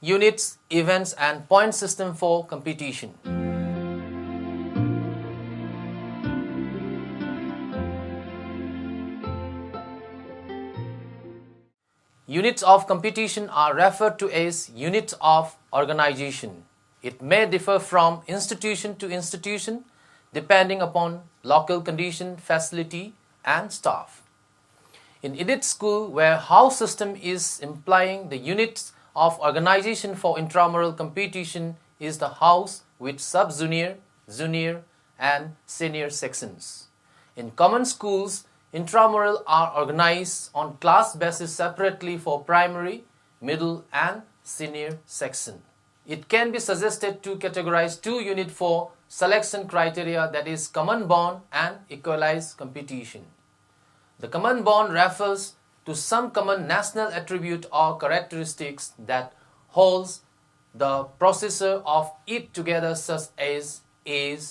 Units, events and point system for competition. Units of competition are referred to as units of organization. It may differ from institution to institution depending upon local condition, facility and staff. In elite school, where house system is implying the units of organization for intramural competition is the house with sub-junior, junior and senior sections. In common schools, intramural are organized on class basis separately for primary, middle and senior section. It can be suggested to categorize two units for selection criteria, that is common bond and equalized competition. The common bond refers to some common national attribute or characteristics that holds the processor of it together, such as age,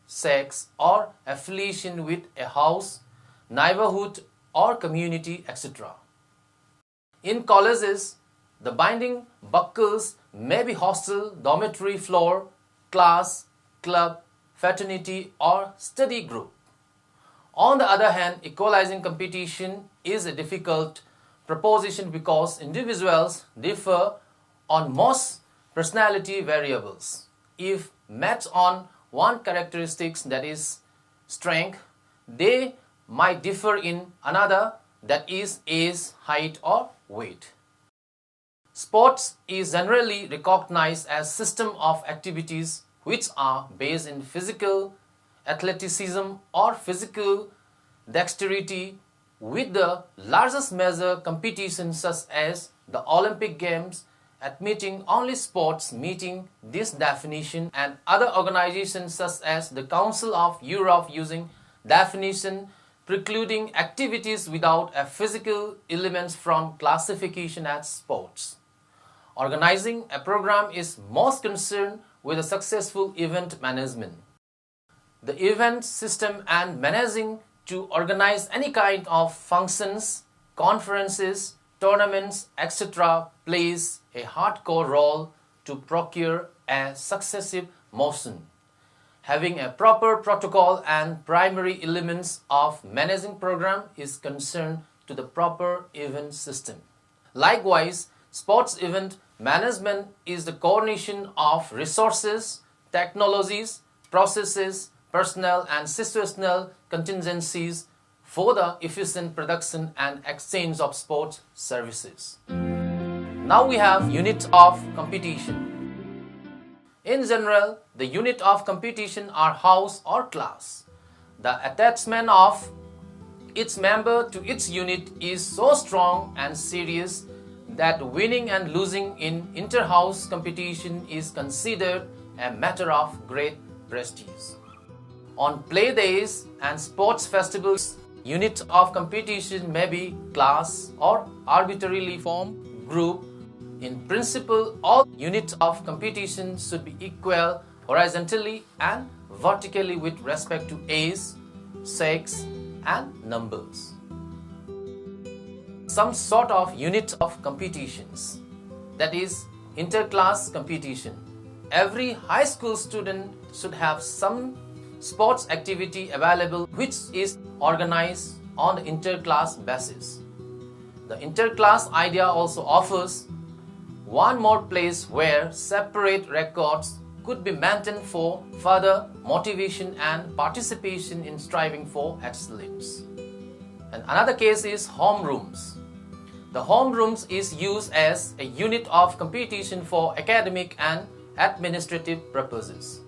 sex or affiliation with a house, neighborhood or community, etc. In colleges, the binding buckles may be hostel, dormitory floor, class, club, fraternity or study group. On the other hand, equalizing competition is a difficult proposition because individuals differ on most personality variables. If matched on one characteristic, that is strength, they might differ in another, that is age, height or weight. Sports is generally recognized as system of activities which are based in physical athleticism or physical dexterity, with the largest major competitions such as the Olympic Games admitting only sports meeting this definition, and other organizations such as the Council of Europe using definition precluding activities without a physical elements from classification as sports. Organizing a program is most concerned with a successful event management. The event system and managing to organize any kind of functions, conferences, tournaments, etc. plays a hardcore role to procure a successive motion. Having a proper protocol and primary elements of managing program is concerned to the proper event system. Likewise, sports event management is the coordination of resources, technologies, processes, personnel and situational contingencies for the efficient production and exchange of sports services. Now we have units of competition. In general, the unit of competition are house or class. The attachment of its member to its unit is so strong and serious that winning and losing in inter-house competition is considered a matter of great prestige. On play days and sports festivals, units of competition may be class or arbitrarily formed group. In principle, all units of competition should be equal horizontally and vertically with respect to age, sex, and numbers. Some sort of unit of competitions, that is inter-class competition. Every high school student should have some sports activity available which is organized on the inter-class basis. The inter-class idea also offers one more place where separate records could be maintained for further motivation and participation in striving for excellence. And another case is homerooms. The homerooms is used as a unit of competition for academic and administrative purposes.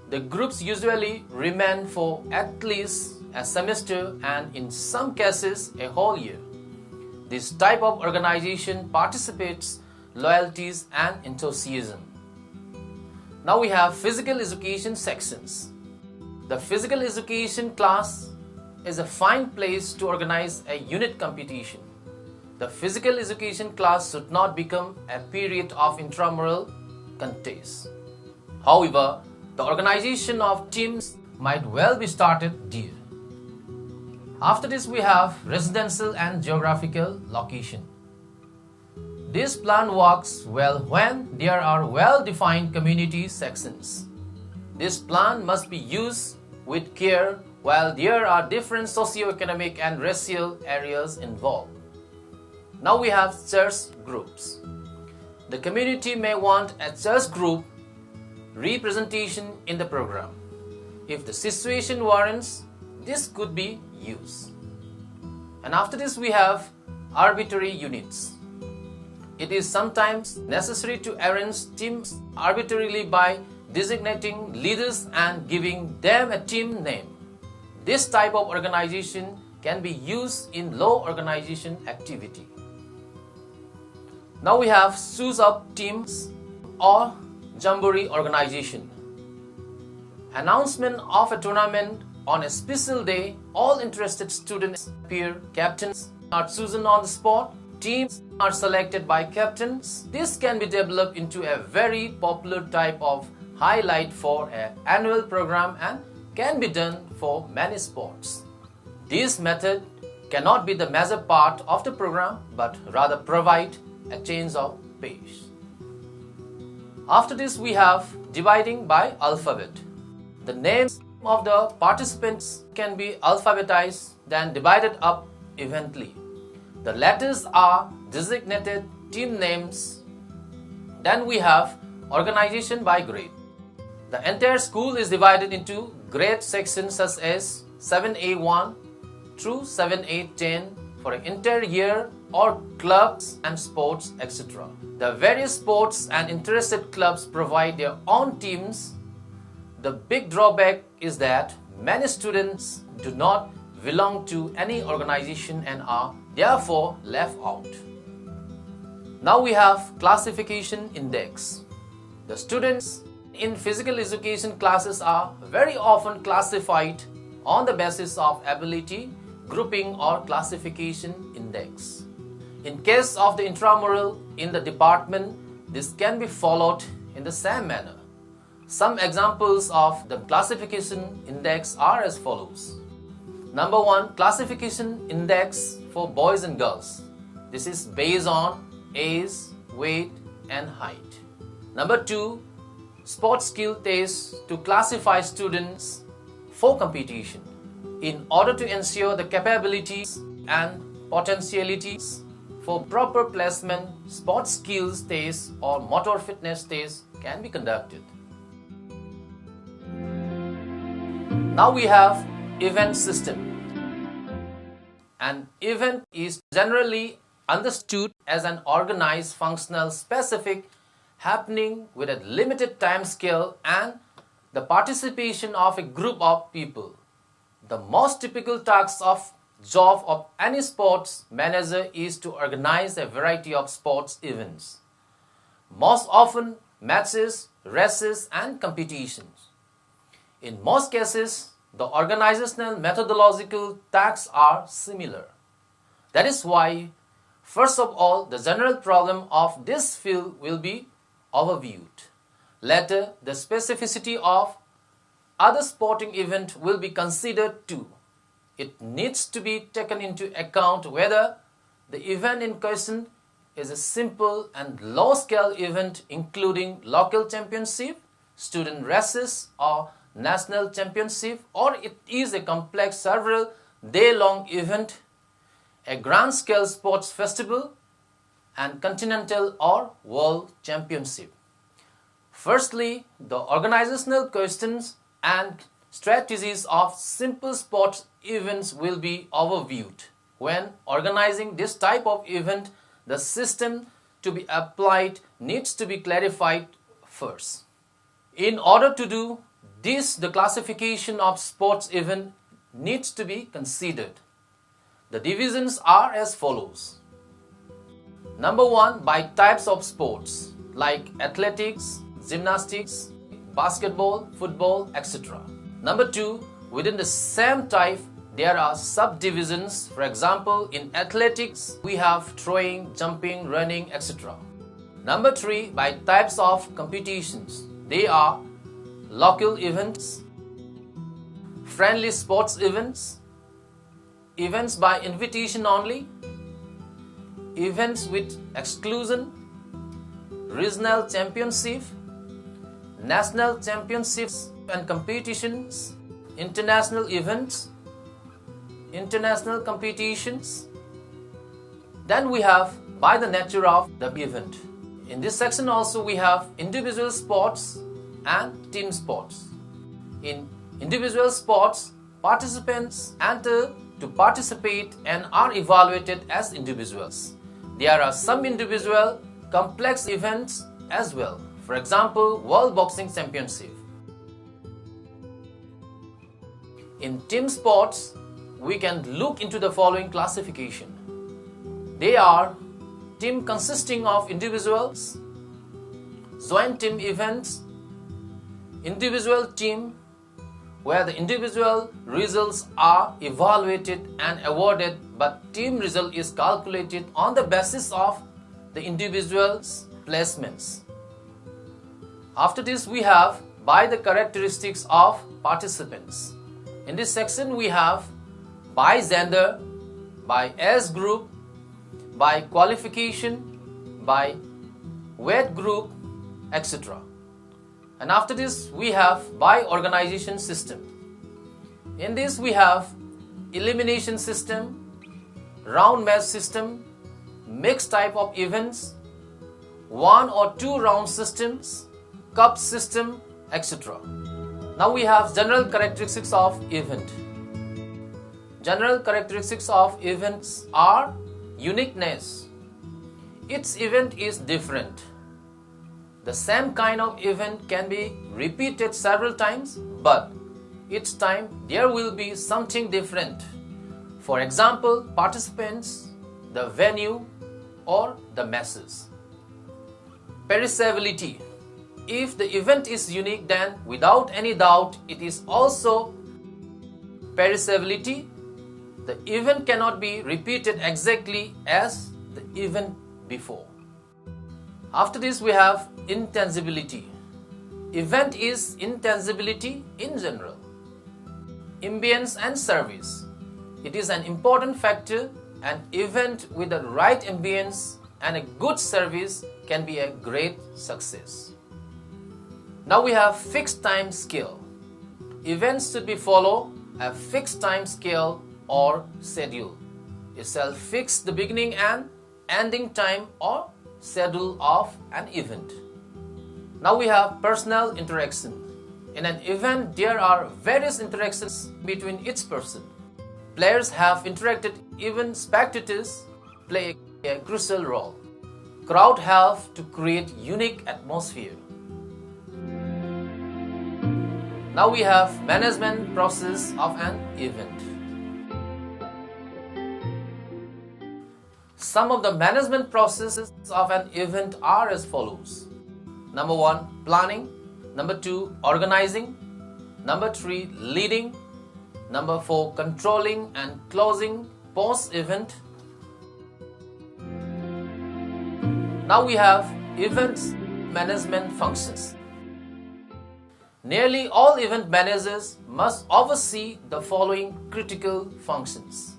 The groups usually remain for at least a semester and in some cases a whole year. This type of organization participates loyalties and enthusiasm. Now we have physical education sections. The physical education class is a fine place to organize a unit competition. The physical education class should not become a period of intramural contest. However, the organization of teams might well be started there. After this, we have residential and geographical location. This plan works well when there are well-defined community sections. This plan must be used with care while there are different socio-economic and racial areas involved. Now we have church groups. The community may want a church group representation in the program. If the situation warrants, this could be used. And after this, we have arbitrary units. It is sometimes necessary to arrange teams arbitrarily by designating leaders and giving them a team name. This type of organization can be used in low organization activity. Now we have choose up teams or jamboree organization. Announcement of a tournament on a special day, all interested students appear, captains are chosen on the spot, teams are selected by captains. This can be developed into a very popular type of highlight for an annual program and can be done for many sports. This method cannot be the major part of the program but rather provide a change of pace. After this, we have dividing by alphabet. The names of the participants can be alphabetized, then divided up evenly. The letters are designated team names. Then we have organization by grade. The entire school is divided into grade sections such as 7A1 through 7A10 for an entire year, or clubs and sports, etc. The various sports and interested clubs provide their own teams. The big drawback is that many students do not belong to any organization and are therefore left out. Now we have classification index. The students in physical education classes are very often classified on the basis of ability, grouping or classification index. In case of the intramural in the department, this can be followed in the same manner. Some examples of the classification index are as follows. Number 1, classification index for boys and girls. This is based on age, weight and height. Number 2, sports skill test to classify students for competition. In order to ensure the capabilities and potentialities for proper placement, sports skills tests or motor fitness tests can be conducted. Now we have event system. An event is generally understood as an organized, functional, specific happening with a limited time scale and the participation of a group of people. The most typical task of job of any sports manager is to organize a variety of sports events. Most often matches, races and competitions. In most cases, the organizational methodological tasks are similar. That is why, first of all, the general problem of this field will be overviewed. Later, the specificity of other sporting event will be considered too. It needs to be taken into account whether the event in question is a simple and low-scale event including local championship, student races or national championship, or it is a complex several day-long event, a grand-scale sports festival and continental or world championship. Firstly, the organizational questions and strategies of simple sports events will be overviewed. When organizing this type of event, the system to be applied needs to be clarified first. In order to do this, the classification of sports event needs to be considered. The divisions are as follows. Number 1, by types of sports like athletics, gymnastics, basketball, football, etc. Number 2, within the same type, there are subdivisions. For example, in athletics, we have throwing, jumping, running, etc. Number 3, by types of competitions. They are local events, friendly sports events, events by invitation only, events with exclusion, regional championship, national championships and competitions, international events, international competitions. Then we have by the nature of the event. In this section also we have individual sports and team sports. In individual sports, participants enter to participate and are evaluated as individuals. There are some individual complex events as well. For example, World Boxing Championship. In team sports, we can look into the following classification. They are team consisting of individuals, joint team events, individual team where the individual results are evaluated and awarded, but team result is calculated on the basis of the individual's placements. After this, we have by the characteristics of participants. In this section, we have by gender, by age group, by qualification, by weight group, etc. And after this, we have by organization system. In this, we have elimination system, round match system, mixed type of events, 1 or 2 round systems, cup system, etc. Now we have general characteristics of event. General characteristics of events are uniqueness. Each event is different. The same kind of event can be repeated several times, but each time there will be something different. For example, participants, the venue, or the masses. Perishability. If the event is unique, then without any doubt it is also perishability. The event cannot be repeated exactly as the event before. After this, we have intangibility. Event is intangibility in general. Ambience and service. It is an important factor. An event with the right ambience and a good service can be a great success. Now we have fixed time scale. Events should be follow a fixed time scale or schedule. It shall fix the beginning and ending time or schedule of an event. Now we have personal interaction. In an event, there are various interactions between each person. Players have interacted, even spectators play a crucial role. Crowd have to create unique atmosphere. Now we have management process of an event. Some of the management processes of an event are as follows. Number 1, planning. Number 2, organizing. Number 3, leading. Number 4, controlling and closing post-event. Now we have events management functions. Nearly all event managers must oversee the following critical functions.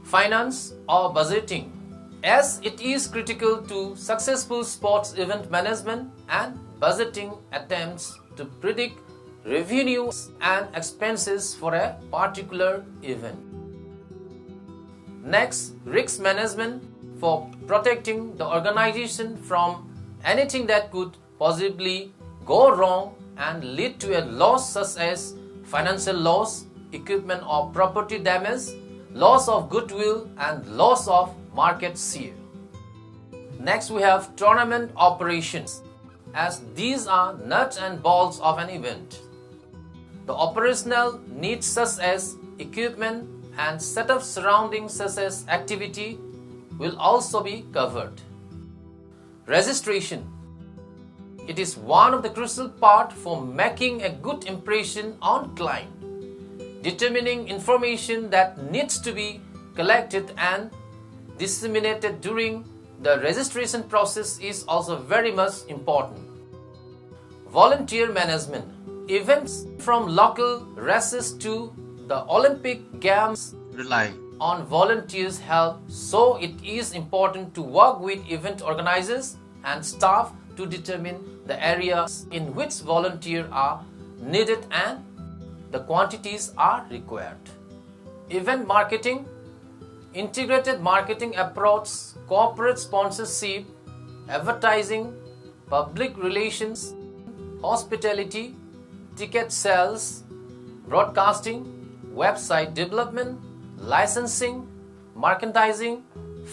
Finance or budgeting, as it is critical to successful sports event management, and budgeting attempts to predict revenues and expenses for a particular event. Next, risk management for protecting the organization from anything that could possibly go wrong and lead to a loss, such as financial loss, equipment or property damage, loss of goodwill and loss of market share. Next, we have tournament operations, as these are nuts and bolts of an event. The operational needs such as equipment and setup surrounding such as activity will also be covered. Registration. It is one of the crucial part for making a good impression on client. Determining information that needs to be collected and disseminated during the registration process is also very much important. Volunteer management. Events from local races to The Olympic Games rely on volunteers' help, so it is important to work with event organizers and staff to determine the areas in which volunteers are needed and the quantities are required. Event marketing, integrated marketing approach, corporate sponsorship, advertising, public relations, hospitality, ticket sales, broadcasting, website development, licensing, merchandising,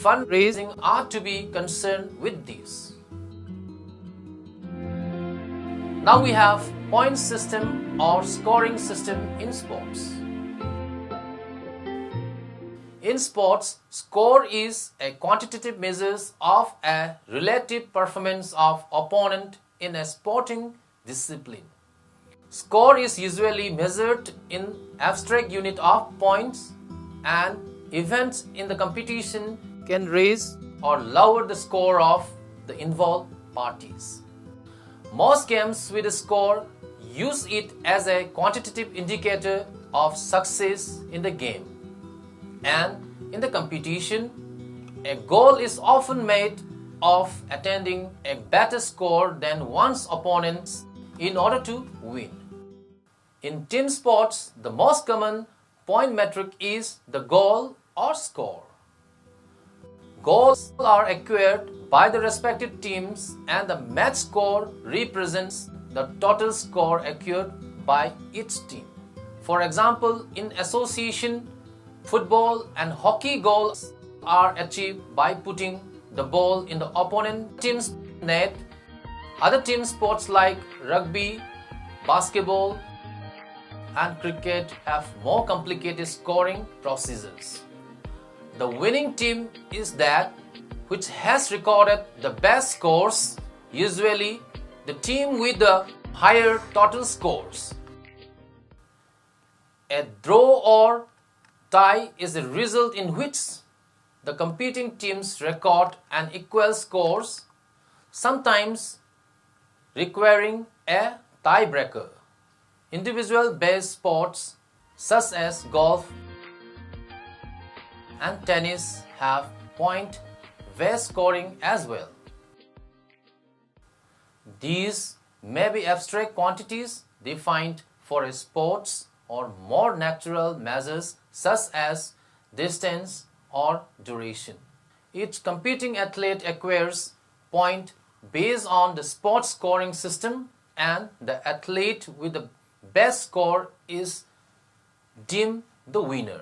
fundraising are to be concerned with these. Now we have point system or scoring system in sports. In sports, score is a quantitative measure of a relative performance of opponent in a sporting discipline. Score is usually measured in abstract unit of points, and events in the competition can raise or lower the score of the involved parties. Most games with a score use it as a quantitative indicator of success in the game. And in the competition, a goal is often made of attaining a better score than one's opponents in order to win. In team sports, the most common point metric is the goal or score. Goals are acquired by the respective teams, and the match score represents the total score acquired by each team. For example, in association, football and hockey goals are achieved by putting the ball in the opponent team's net. Other team sports like rugby, basketball, and cricket have more complicated scoring procedures. The winning team is that which has recorded the best scores, usually the team with the higher total scores. A draw or tie is a result in which the competing teams record an equal scores, sometimes requiring a tiebreaker. Individual-based sports such as golf and tennis have point-based scoring as well. These may be abstract quantities defined for a sports or more natural measures such as distance or duration. Each competing athlete acquires point based on the sports scoring system, and the athlete with the best score is deemed the winner.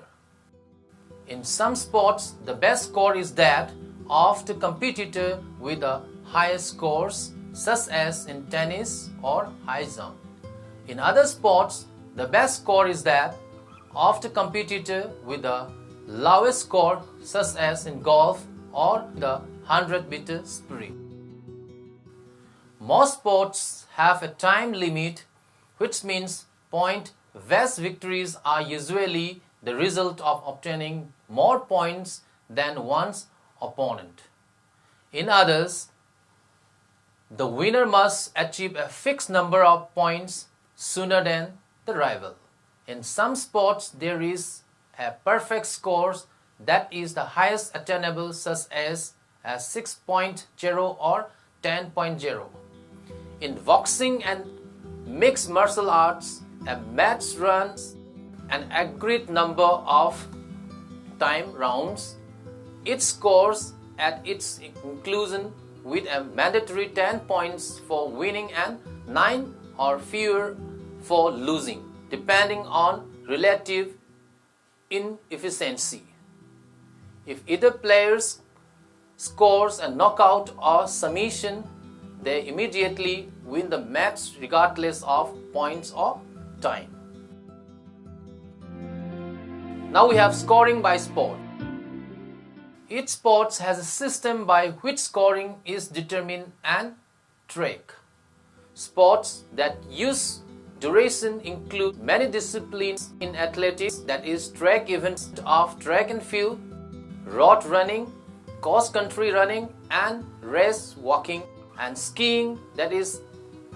In some sports, the best score is that of the competitor with the highest scores, such as in tennis or high jump. In other sports, the best score is that of the competitor with the lowest score, such as in golf or the 100-meter sprint. Most sports have a time limit, which means point-based victories are usually the result of obtaining more points than one's opponent. In others, the winner must achieve a fixed number of points sooner than the rival. In some sports, there is a perfect score that is the highest attainable, such as a 6.0 or 10.0. In boxing and mixed martial arts, a match runs an agreed number of time rounds. It scores at its conclusion with a mandatory 10 points for winning and 9 or fewer for losing, depending on relative inefficiency. If either player scores a knockout or submission, they immediately win the match regardless of points or time. Now we have scoring by sport. Each sport has a system by which scoring is determined and tracked. Sports that use duration include many disciplines in athletics, that is track events of track and field, road running, cross-country running, and race walking, and skiing, that is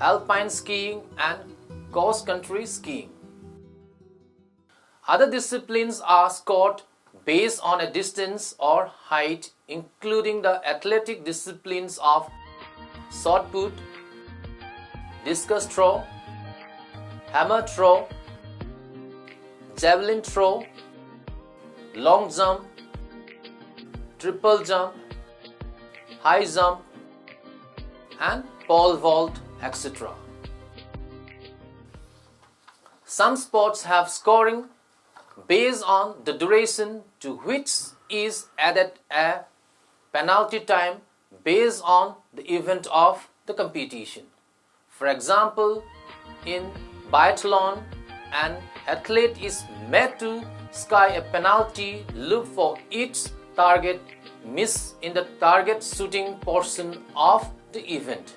alpine skiing and cross-country skiing. Other disciplines are scored based on a distance or height, including the athletic disciplines of shot put, discus throw, hammer throw, javelin throw, long jump, triple jump, high jump, and pole vault, etc. Some sports have scoring based on the duration to which is added a penalty time based on the event of the competition. For example, in biathlon, an athlete is made to sky a penalty loop for each target miss in the target shooting portion of the event,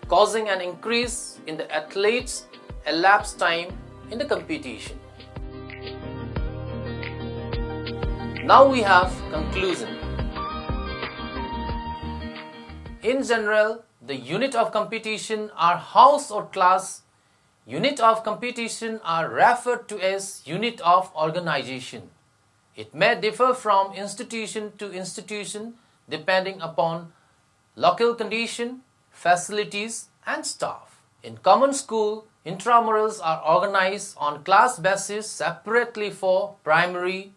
causing an increase in the athlete's elapsed time in the competition. Now we have conclusion. In general, the unit of competition are house or class. Unit of competition are referred to as unit of organization. It may differ from institution to institution depending upon local condition, facilities and staff. In common school, intramurals are organized on class basis separately for primary,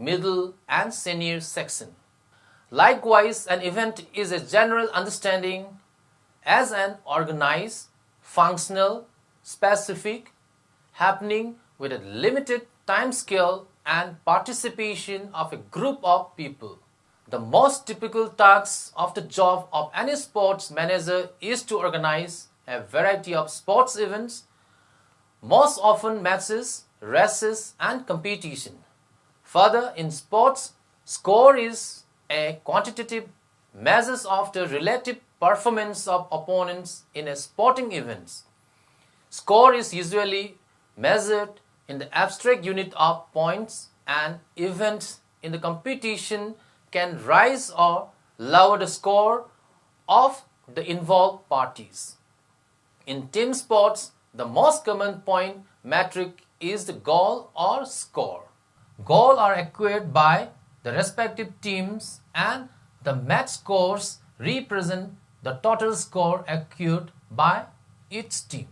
middle and senior section. Likewise, an event is a general understanding as an organized, functional, specific happening with a limited time scale and participation of a group of people. The most typical task of the job of any sports manager is to organize a variety of sports events, most often matches, races and competition. Further, in sports, score is a quantitative measure of the relative performance of opponents in a sporting event. Score is usually measured in the abstract unit of points, and events in the competition can rise or lower the score of the involved parties. In team sports, the most common point metric is the goal or score. Goals are acquired by the respective teams and the match scores represent the total score acquired by each team.